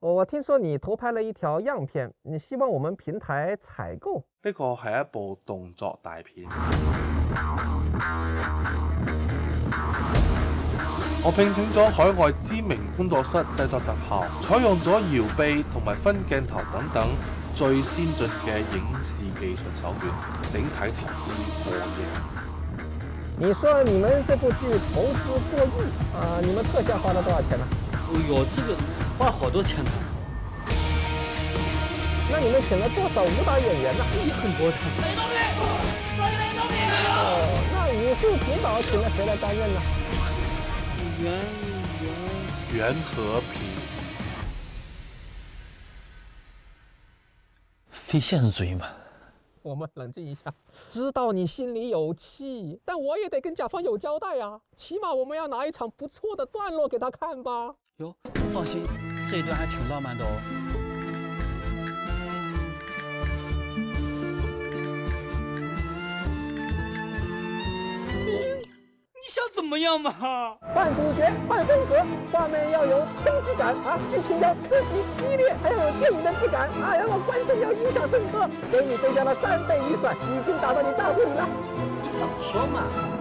我听说你偷拍了一条样片，你希望我们平台采购？呢個係一部動作大片。我聘請咗海外知名工作室製作特效，採用咗搖臂同埋分鏡頭等等最先進嘅影視技術手段，整體投資過億。你說你們這部劇投資過億啊？你們特效花了多少錢呢？哎呦，這個花好多錢呢。那你們請了多少武打演員呢？也很多的。哦，那武術指導請了誰來擔任呢？袁和平。非现实主义嘛。我们冷静一下，知道你心里有气，但我也得跟甲方有交代呀。起码我们要拿一场不错的段落给他看吧。哟，放心，这一段还挺浪漫的哦。你想怎么样嘛？换主角，换风格，画面要有冲击感啊，剧情要刺激激烈，还要有电影的质感啊，然后观众要印象深刻。给你增加了3倍预算，已经打到你账户里了。你早说嘛！